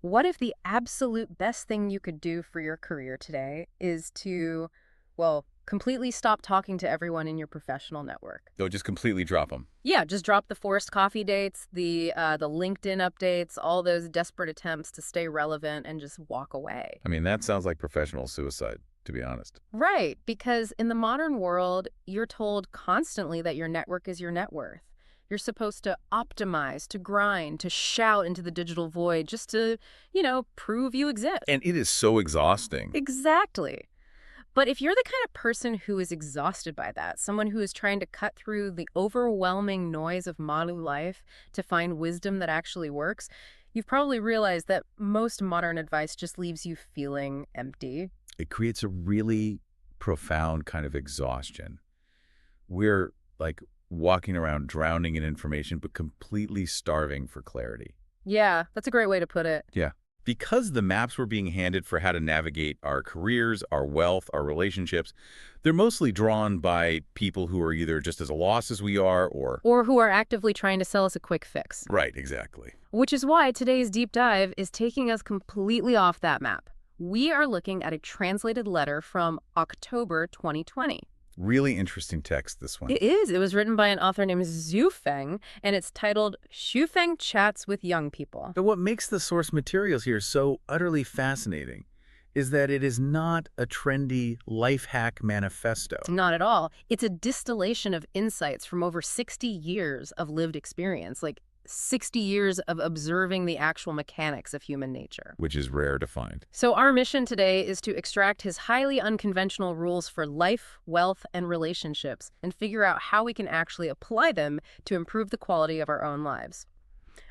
What if the absolute best thing you could do for your career today is to, well, completely stop talking to everyone in your professional network? They'll just completely drop them. Yeah, just drop the forced coffee dates, the LinkedIn updates, all those desperate attempts to stay relevant and just walk away. I mean, that sounds like professional suicide, to be honest. Right, because in the modern world, you're told constantly that your network is your net worth. You're supposed to optimize, to grind, to shout into the digital void just to, prove you exist. And it is so exhausting. Exactly. But if you're the kind of person who is exhausted by that, someone who is trying to cut through the overwhelming noise of modern life to find wisdom that actually works, you've probably realized that most modern advice just leaves you feeling empty. It creates a really profound kind of exhaustion. We're like walking around drowning in information, but completely starving for clarity. Yeah, that's a great way to put it. Yeah. Because the maps we're being handed for how to navigate our careers, our wealth, our relationships, they're mostly drawn by people who are either just as lost as we are or... Or who are actively trying to sell us a quick fix. Right, exactly. Which is why today's deep dive is taking us completely off that map. We are looking at a translated letter from October 2020. Really interesting text, this one. It is. It was written by an author named Zhu Feng, and it's titled Xu Feng Chats with Young People. But what makes the source materials here so utterly fascinating is that it is not a trendy life hack manifesto. Not at all. It's a distillation of insights from over 60 years of lived experience, like 60 years of observing the actual mechanics of human nature. Which is rare to find. So our mission today is to extract his highly unconventional rules for life, wealth, and relationships and figure out how we can actually apply them to improve the quality of our own lives.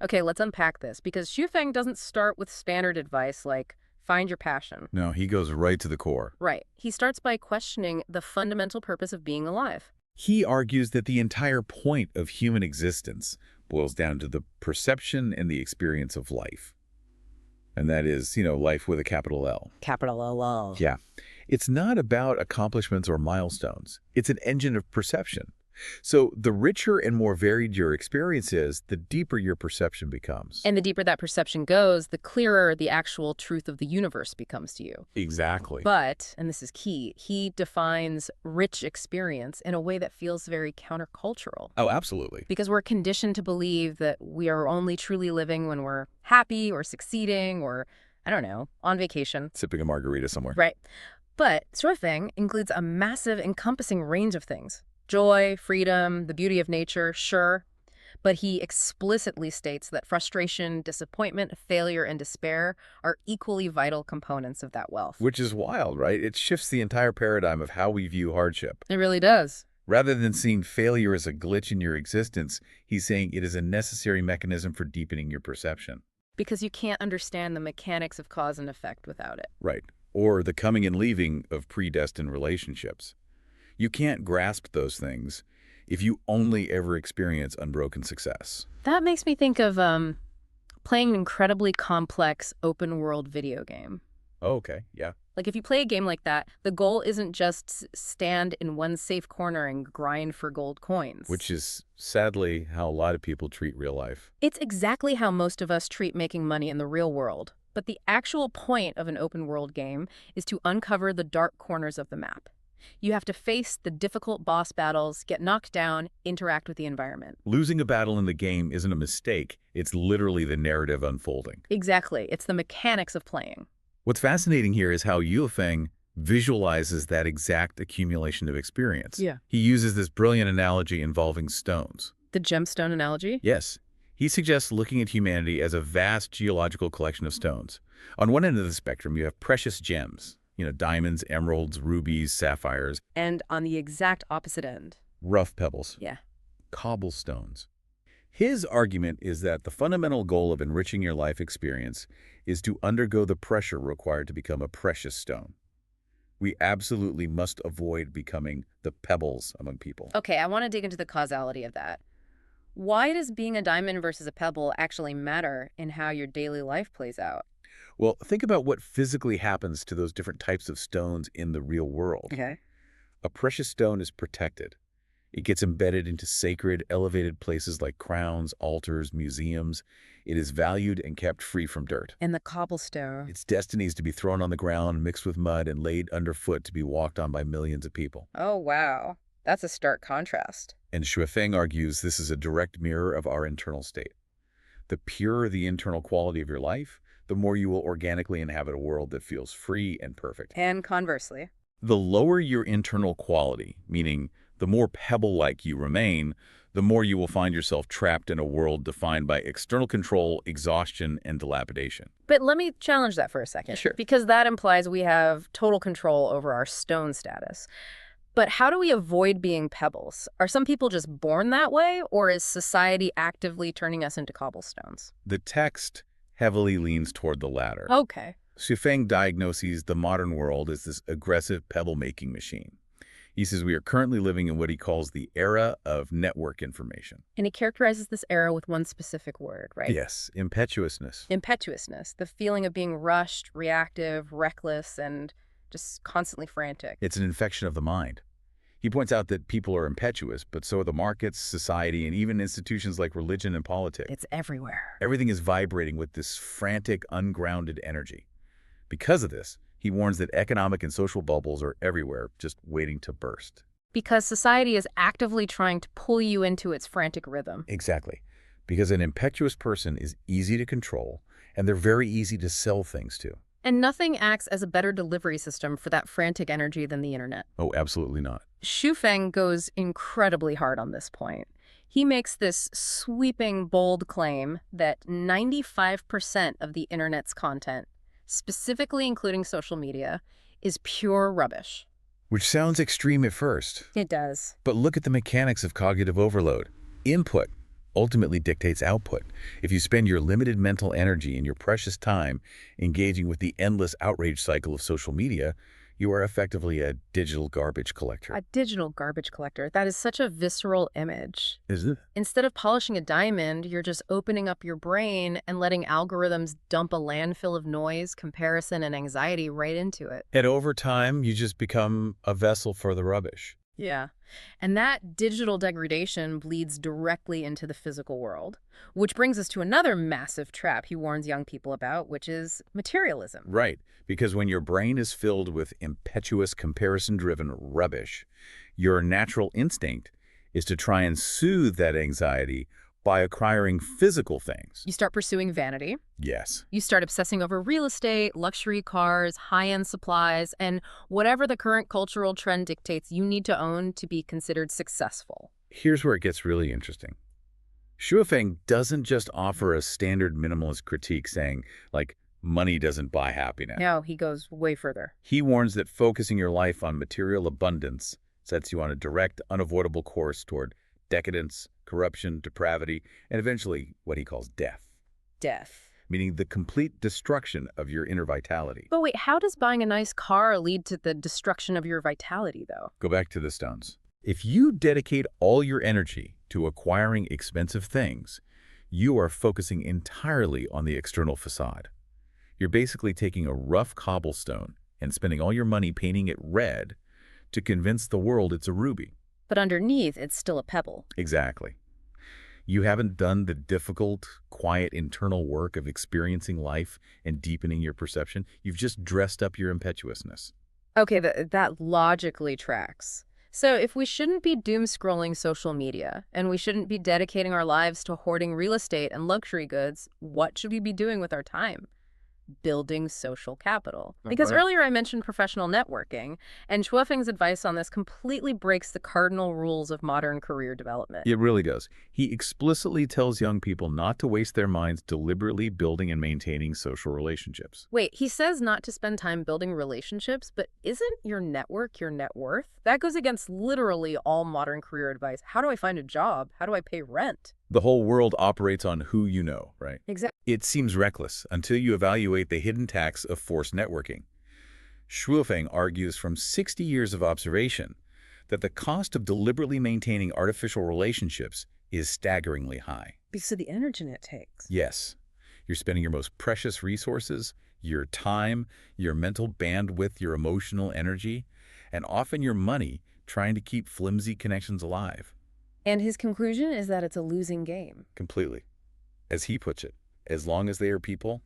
Okay, let's unpack this, because Xu Feng doesn't start with standard advice like, find your passion. No, he goes right to the core. Right. He starts by questioning the fundamental purpose of being alive. He argues that the entire point of human existence boils down to the perception and the experience of life. And that is, life with a capital L. Capital L. Yeah. It's not about accomplishments or milestones. It's an engine of perception. So the richer and more varied your experience is, the deeper your perception becomes. And the deeper that perception goes, the clearer the actual truth of the universe becomes to you. Exactly. But, and this is key, he defines rich experience in a way that feels very countercultural. Oh, absolutely. Because we're conditioned to believe that we are only truly living when we're happy or succeeding or, I don't know, on vacation. Sipping a margarita somewhere. Right. But Xu Feng includes a massive encompassing range of things. Joy, freedom, the beauty of nature, sure. But he explicitly states that frustration, disappointment, failure, and despair are equally vital components of that wealth. Which is wild, right? It shifts the entire paradigm of how we view hardship. It really does. Rather than seeing failure as a glitch in your existence, he's saying it is a necessary mechanism for deepening your perception. Because you can't understand the mechanics of cause and effect without it. Right. Or the coming and leaving of predestined relationships. You can't grasp those things if you only ever experience unbroken success. That makes me think of playing an incredibly complex open-world video game. Oh, okay. Yeah. Like if you play a game like that, the goal isn't just stand in one safe corner and grind for gold coins. Which is sadly how a lot of people treat real life. It's exactly how most of us treat making money in the real world. But the actual point of an open-world game is to uncover the dark corners of the map. You have to face the difficult boss battles, get knocked down, interact with the environment. Losing a battle in the game isn't a mistake. It's literally the narrative unfolding. Exactly. It's the mechanics of playing. What's fascinating here is how Xu Feng visualizes that exact accumulation of experience. Yeah. He uses this brilliant analogy involving stones. The gemstone analogy? Yes. He suggests looking at humanity as a vast geological collection of stones. On one end of the spectrum, you have precious gems. Diamonds, emeralds, rubies, sapphires. And on the exact opposite end. Rough pebbles. Yeah. Cobblestones. His argument is that the fundamental goal of enriching your life experience is to undergo the pressure required to become a precious stone. We absolutely must avoid becoming the pebbles among people. Okay, I want to dig into the causality of that. Why does being a diamond versus a pebble actually matter in how your daily life plays out? Well, think about what physically happens to those different types of stones in the real world. Okay. A precious stone is protected. It gets embedded into sacred, elevated places like crowns, altars, museums. It is valued and kept free from dirt. And the cobblestone. Its destiny is to be thrown on the ground, mixed with mud, and laid underfoot to be walked on by millions of people. Oh, wow. That's a stark contrast. And Shuifeng argues this is a direct mirror of our internal state. The purer the internal quality of your life, the more you will organically inhabit a world that feels free and perfect. And conversely. The lower your internal quality, meaning the more pebble-like you remain, the more you will find yourself trapped in a world defined by external control, exhaustion, and dilapidation. But let me challenge that for a second. Sure. Because that implies we have total control over our stone status. But how do we avoid being pebbles? Are some people just born that way, or is society actively turning us into cobblestones? The text heavily leans toward the latter. Okay. Xufeng diagnoses the modern world as this aggressive pebble-making machine. He says we are currently living in what he calls the era of network information. And he characterizes this era with one specific word, right? Yes, impetuousness. Impetuousness, the feeling of being rushed, reactive, reckless, and just constantly frantic. It's an infection of the mind. He points out that people are impetuous, but so are the markets, society, and even institutions like religion and politics. It's everywhere. Everything is vibrating with this frantic, ungrounded energy. Because of this, he warns that economic and social bubbles are everywhere, just waiting to burst. Because society is actively trying to pull you into its frantic rhythm. Exactly. Because an impetuous person is easy to control, and they're very easy to sell things to. And nothing acts as a better delivery system for that frantic energy than the internet. Oh, absolutely not. Shuifeng goes incredibly hard on this point. He makes this sweeping, bold claim that 95% of the internet's content, specifically including social media, is pure rubbish. Which sounds extreme at first. It does. But look at the mechanics of cognitive overload. Input ultimately dictates output. If you spend your limited mental energy and your precious time engaging with the endless outrage cycle of social media, you are effectively a digital garbage collector. A digital garbage collector. That is such a visceral image. Is it? Instead of polishing a diamond, you're just opening up your brain and letting algorithms dump a landfill of noise, comparison, and anxiety right into it. And over time, you just become a vessel for the rubbish. Yeah. And that digital degradation bleeds directly into the physical world, which brings us to another massive trap he warns young people about, which is materialism. Right, because when your brain is filled with impetuous, comparison-driven rubbish, your natural instinct is to try and soothe that anxiety by acquiring physical things. You start pursuing vanity. Yes. You start obsessing over real estate, luxury cars, high-end supplies, and whatever the current cultural trend dictates you need to own to be considered successful. Here's where it gets really interesting. Shuifeng doesn't just offer a standard minimalist critique saying, like, money doesn't buy happiness. No, he goes way further. He warns that focusing your life on material abundance sets you on a direct, unavoidable course toward decadence, corruption, depravity, and eventually what he calls death. Death. Meaning the complete destruction of your inner vitality. But wait, how does buying a nice car lead to the destruction of your vitality, though? Go back to the stones. If you dedicate all your energy to acquiring expensive things, you are focusing entirely on the external facade. You're basically taking a rough cobblestone and spending all your money painting it red to convince the world it's a ruby. But underneath, it's still a pebble. Exactly. You haven't done the difficult, quiet internal work of experiencing life and deepening your perception. You've just dressed up your impetuousness. Okay, that logically tracks. So if we shouldn't be doom-scrolling social media, and we shouldn't be dedicating our lives to hoarding real estate and luxury goods, what should we be doing with our time? Building social capital. Because earlier I mentioned professional networking, and Shuifeng's advice on this completely breaks the cardinal rules of modern career development. It really does. He explicitly tells young people not to waste their minds deliberately building and maintaining social relationships. Wait, he says not to spend time building relationships, but isn't your network your net worth? That goes against literally all modern career advice. How do I find a job? How do I pay rent? The whole world operates on who you know, right? Exactly. It seems reckless until you evaluate the hidden tax of forced networking. Shuifeng argues from 60 years of observation that the cost of deliberately maintaining artificial relationships is staggeringly high. Because of the energy it takes. Yes, you're spending your most precious resources, your time, your mental bandwidth, your emotional energy, and often your money trying to keep flimsy connections alive. And his conclusion is that it's a losing game. Completely. As he puts it, as long as they are people,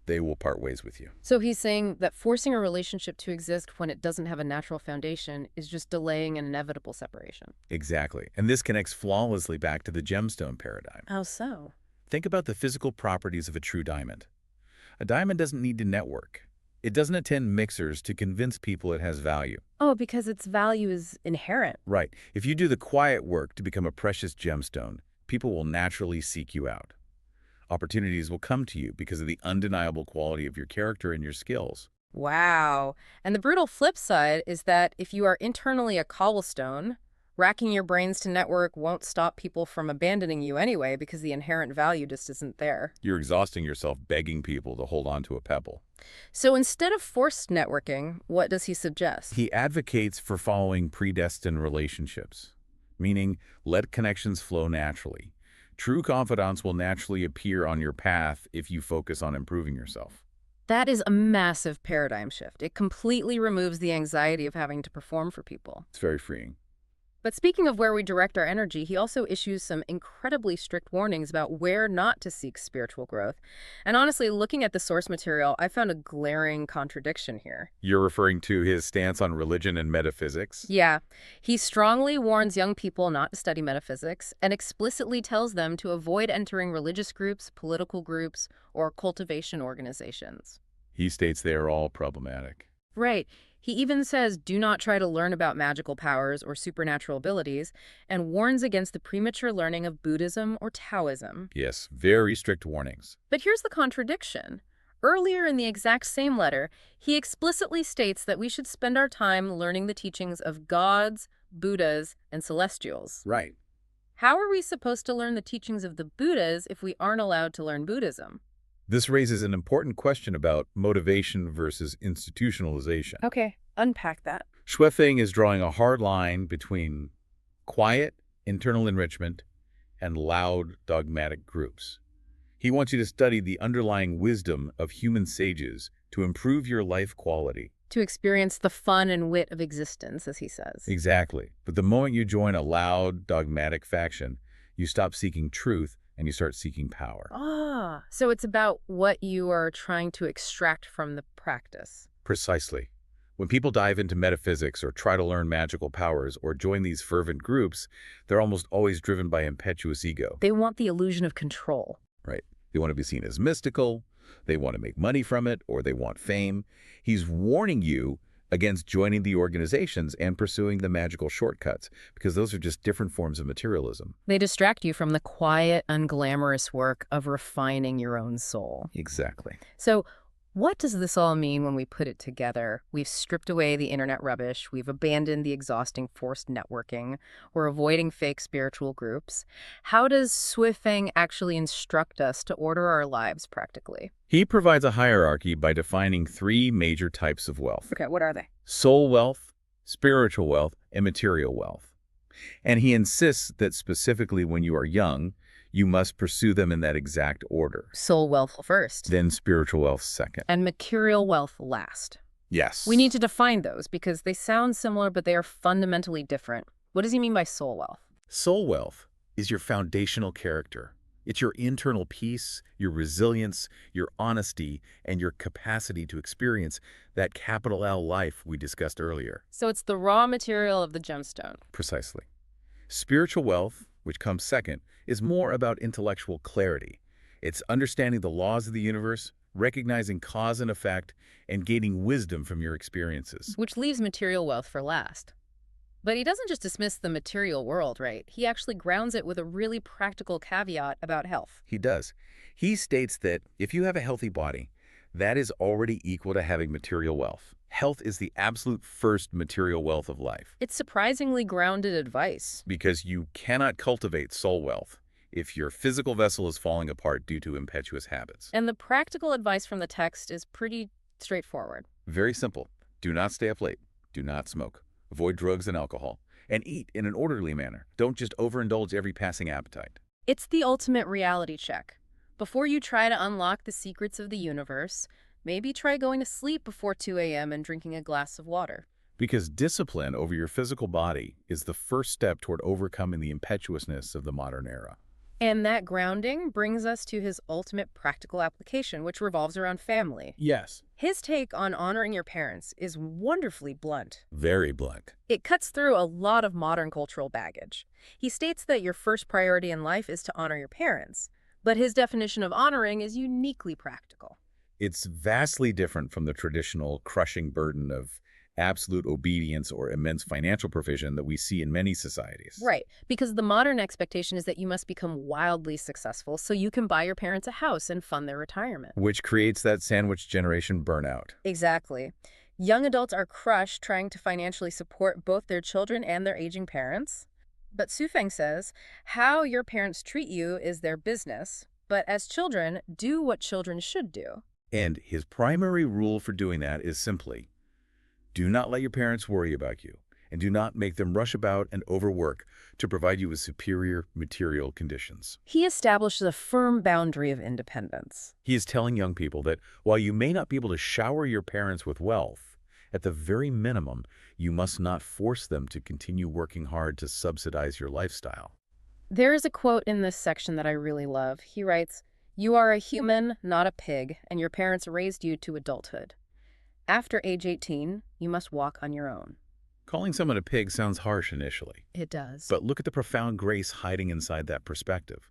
they will part ways with you. So he's saying that forcing a relationship to exist when it doesn't have a natural foundation is just delaying an inevitable separation. Exactly. And this connects flawlessly back to the gemstone paradigm. How so? Think about the physical properties of a true diamond. A diamond doesn't need to network. It doesn't attend mixers to convince people it has value. Oh, because its value is inherent. Right. If you do the quiet work to become a precious gemstone, people will naturally seek you out. Opportunities will come to you because of the undeniable quality of your character and your skills. Wow. And the brutal flip side is that if you are internally a cobblestone, racking your brains to network won't stop people from abandoning you anyway because the inherent value just isn't there. You're exhausting yourself begging people to hold on to a pebble. So instead of forced networking, what does he suggest? He advocates for following predestined relationships, meaning let connections flow naturally. True confidants will naturally appear on your path if you focus on improving yourself. That is a massive paradigm shift. It completely removes the anxiety of having to perform for people. It's very freeing. But speaking of where we direct our energy, he also issues some incredibly strict warnings about where not to seek spiritual growth. And honestly, looking at the source material, I found a glaring contradiction here. You're referring to his stance on religion and metaphysics? Yeah, he strongly warns young people not to study metaphysics and explicitly tells them to avoid entering religious groups, political groups, or cultivation organizations. He states they are all problematic. Right. He even says do not try to learn about magical powers or supernatural abilities and warns against the premature learning of Buddhism or Taoism. Yes, very strict warnings. But here's the contradiction. Earlier in the exact same letter, he explicitly states that we should spend our time learning the teachings of gods, Buddhas, and celestials. Right. How are we supposed to learn the teachings of the Buddhas if we aren't allowed to learn Buddhism? This raises an important question about motivation versus institutionalization. Okay, unpack that. Schwefing is drawing a hard line between quiet, internal enrichment and loud, dogmatic groups. He wants you to study the underlying wisdom of human sages to improve your life quality. To experience the fun and wit of existence, as he says. Exactly. But the moment you join a loud, dogmatic faction, you stop seeking truth and you start seeking power. Ah, so it's about what you are trying to extract from the practice. Precisely. When people dive into metaphysics or try to learn magical powers or join these fervent groups, they're almost always driven by impetuous ego. They want the illusion of control. Right. They want to be seen as mystical, they want to make money from it, or they want fame. He's warning you against joining the organizations and pursuing the magical shortcuts, because those are just different forms of materialism. They distract you from the quiet, unglamorous work of refining your own soul. Exactly. So what does this all mean when we put it together? We've stripped away the internet rubbish. We've abandoned the exhausting forced networking. We're avoiding fake spiritual groups. How does Swifeng actually instruct us to order our lives practically? He provides a hierarchy by defining three major types of wealth. Okay, what are they? Soul wealth, spiritual wealth, and material wealth. And he insists that specifically when you are young, you must pursue them in that exact order. Soul wealth first. Then spiritual wealth second. And material wealth last. Yes. We need to define those because they sound similar, but they are fundamentally different. What does he mean by soul wealth? Soul wealth is your foundational character. It's your internal peace, your resilience, your honesty, and your capacity to experience that capital L life we discussed earlier. So it's the raw material of the gemstone. Precisely. Spiritual wealth, which comes second, is more about intellectual clarity. It's understanding the laws of the universe, recognizing cause and effect, and gaining wisdom from your experiences. Which leaves material wealth for last. But he doesn't just dismiss the material world, right? He actually grounds it with a really practical caveat about health. He does. He states that if you have a healthy body, that is already equal to having material wealth. Health is the absolute first material wealth of life. It's surprisingly grounded advice. Because you cannot cultivate soul wealth if your physical vessel is falling apart due to impetuous habits. And the practical advice from the text is pretty straightforward. Very simple. Do not stay up late. Do not smoke. Avoid drugs and alcohol. And eat in an orderly manner. Don't just overindulge every passing appetite. It's the ultimate reality check. Before you try to unlock the secrets of the universe, maybe try going to sleep before 2 a.m. and drinking a glass of water. Because discipline over your physical body is the first step toward overcoming the impetuousness of the modern era. And that grounding brings us to his ultimate practical application, which revolves around family. Yes. His take on honoring your parents is wonderfully blunt. Very blunt. It cuts through a lot of modern cultural baggage. He states that your first priority in life is to honor your parents, but his definition of honoring is uniquely practical. It's vastly different from the traditional crushing burden of absolute obedience or immense financial provision that we see in many societies. Right, because the modern expectation is that you must become wildly successful so you can buy your parents a house and fund their retirement. Which creates that sandwich generation burnout. Exactly. Young adults are crushed trying to financially support both their children and their aging parents. But Sufeng says, how your parents treat you is their business, but as children, do what children should do. And his primary rule for doing that is simply, do not let your parents worry about you, and do not make them rush about and overwork to provide you with superior material conditions. He establishes a firm boundary of independence. He is telling young people that while you may not be able to shower your parents with wealth, at the very minimum, you must not force them to continue working hard to subsidize your lifestyle. There is a quote in this section that I really love. He writes, "You are a human, not a pig, and your parents raised you to adulthood. After age 18, you must walk on your own." Calling someone a pig sounds harsh initially, It does. but look at the profound grace hiding inside that perspective.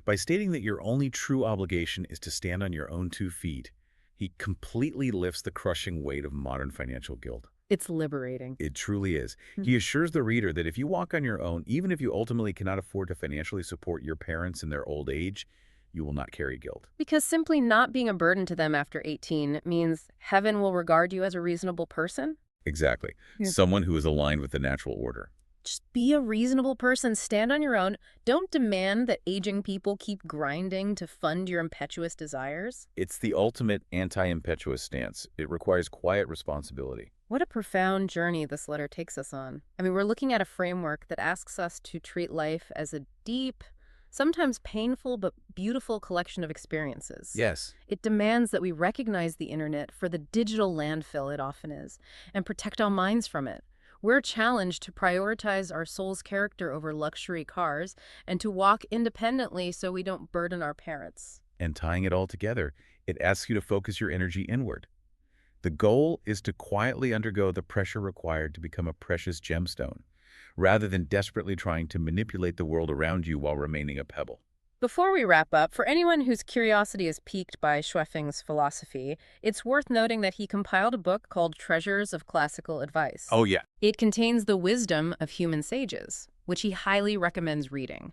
By stating that your only true obligation is to stand on your own 2 feet, he completely lifts the crushing weight of modern financial guilt. It's liberating. It truly is. He assures the reader that if you walk on your own, even if you ultimately cannot afford to financially support your parents in their old age, you will not carry guilt. Because simply not being a burden to them after 18 means heaven will regard you as a reasonable person? Exactly. Yeah. Someone who is aligned with the natural order. Just be a reasonable person. Stand on your own. Don't demand that aging people keep grinding to fund your impetuous desires. It's the ultimate anti-impetuous stance. It requires quiet responsibility. What a profound journey this letter takes us on. I mean, we're looking at a framework that asks us to treat life as a deep, sometimes painful but beautiful collection of experiences. Yes. It demands that we recognize the internet for the digital landfill it often is and protect our minds from it. We're challenged to prioritize our soul's character over luxury cars and to walk independently so we don't burden our parents. And tying it all together, it asks you to focus your energy inward. The goal is to quietly undergo the pressure required to become a precious gemstone, rather than desperately trying to manipulate the world around you while remaining a pebble. Before we wrap up, for anyone whose curiosity is piqued by Shuifeng's philosophy, it's worth noting that he compiled a book called Treasures of Classical Advice. Oh, yeah. It contains the wisdom of human sages, which he highly recommends reading.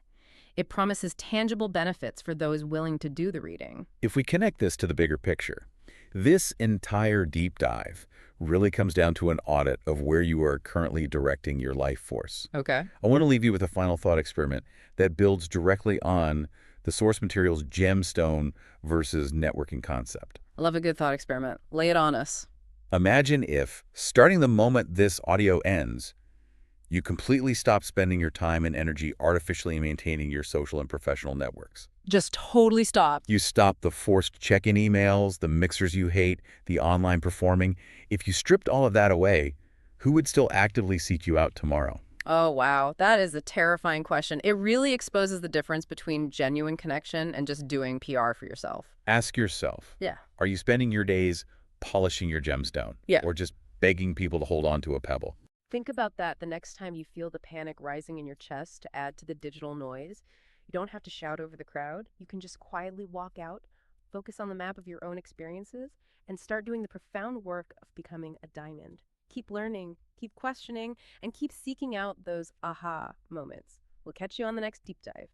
It promises tangible benefits for those willing to do the reading. If we connect this to the bigger picture, this entire deep dive really comes down to an audit of where you are currently directing your life force. Okay. I want to leave you with a final thought experiment that builds directly on the source material's gemstone versus networking concept. I love a good thought experiment. Lay it on us. Imagine if, starting the moment this audio ends, you completely stop spending your time and energy artificially maintaining your social and professional networks. Just totally stop. You stop the forced check-in emails, the mixers you hate, the online performing. If you stripped all of that away, who would still actively seek you out tomorrow? Oh, wow. That is a terrifying question. It really exposes the difference between genuine connection and just doing PR for yourself. Ask yourself, Yeah. are you spending your days polishing your gemstone? Yeah. Or just begging people to hold on to a pebble? Think about that the next time you feel the panic rising in your chest to add to the digital noise. You don't have to shout over the crowd. You can just quietly walk out, focus on the map of your own experiences, and start doing the profound work of becoming a diamond. Keep learning, keep questioning, and keep seeking out those aha moments. We'll catch you on the next deep dive.